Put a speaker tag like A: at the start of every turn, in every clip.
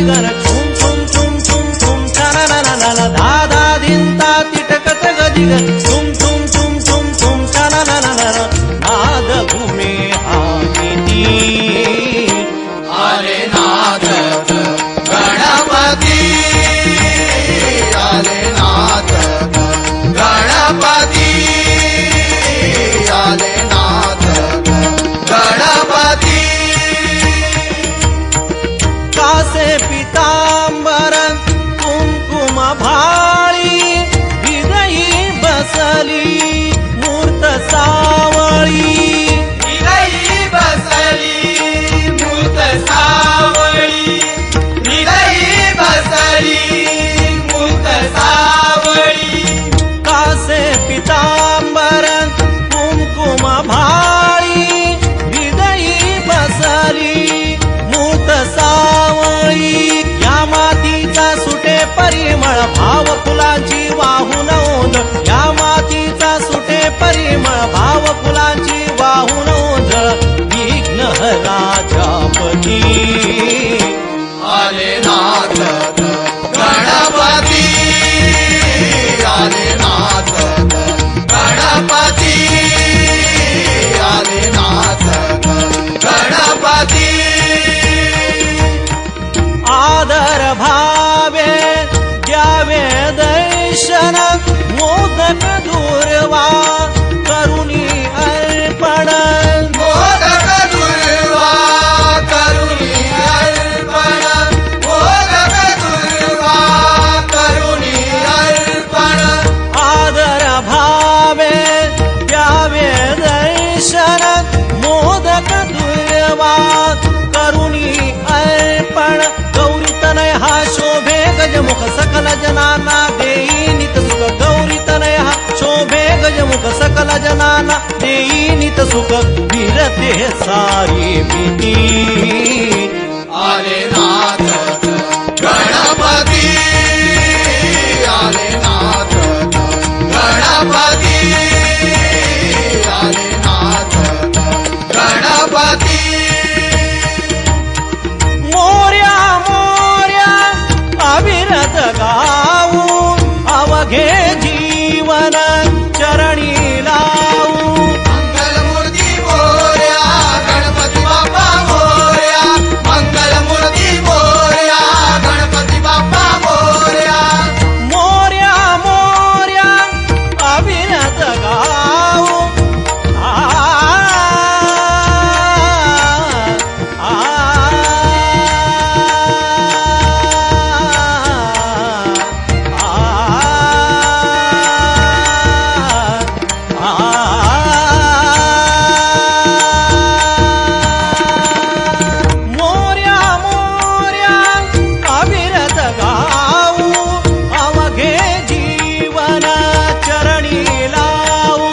A: गण छुम छुम छुम छुम छुम छानानानाना धाधा धिंता तिटकत गदिगन छुम छुम छुम छुम छुम छानानानाना नाद घुमे आकिती
B: आले नाथ गणपती आले नाथ गणपती आले नाथ गणपती
A: कासे पितांबर कुंकुम भाळी हृदयी बसली मूर्त सावळी
B: हृदयी बसली मूर्त सावळी हृदयी बसली मूर्त सावळी
A: कासे पितांबर कुंकुम भाळी हृदयी बसली मूर्त सावळी या मातीचा सुटे परिमळ भाव फुलांची वाहून ओंद या मातीचा सुटे परिमळ भाव फुलांची वाहून ओंजळ विघ्नहराजापती
B: आले नाथ गणपती आले नाथ गणपती आले नाथ गणपती
A: आदर भावे द्यावे दर्शन मोदक दूरवा करुणी अर्पण
B: मोदक दुर्वा करुणी अर्पण मोदक दुर्वा करुणी अर्पण
A: आदर भावे द्यावे दर्शन मोदक दूरवा करुणी अर्पण गौरी तनय हा शोभे गजमुख सकल जनाना देई नित सुख गौरी तनय हा शोभे गजमुख सकल जनाना देई नित सुख विरते सारी भीती
B: आले नाथ गणपती आले नाथ गणपती आले नाथ गणपती
A: मोर्या मोर्या अविरत गाऊ अवघे जीवन चरणी लावू
B: मंगलमूर्ती मोरया गणपती बाप्पा मोरया मंगलमूर्ती मोरया गणपती बाप्पा मोरया
A: मोर्या मोर्या अविरत गाऊ मोर्या मोर्या अविरत गाऊ अवघे जीवन चरणी लावू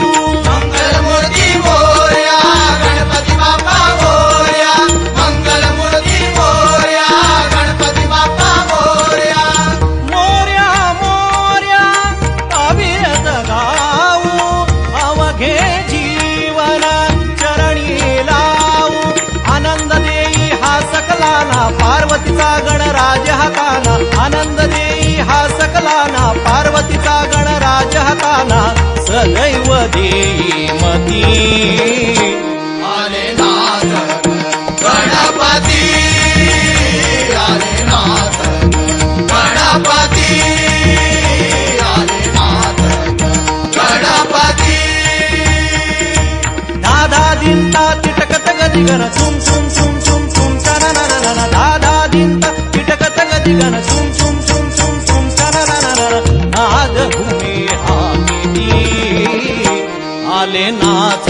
B: मंगलमूर्ती मोरया गणपती बाप्पा मोरया मंगलमूर्ती मोरया गणपती बाप्पा मोरया
A: मोर्या मोर्या अविरत गाऊ अवघे जीवन चरणी लावू आनंद देई हा सकलाना पार्वतीचा गणराज हाताना आनंद देई हा सकलाना पार्वतीचा गणराज हाताना सदैव देई मती
B: आले नाथ गणपती आले नाथ गणपती आले नाथ गणपती
A: दादा दिंता तिटकत गदिगन छुम छुम छुम छुम छुम छानानानाना दादा दिंता तिटकत गदिगन छुम छुम छुम छुम छुम छानानानाना नाद घुमे आकिती आले नाथ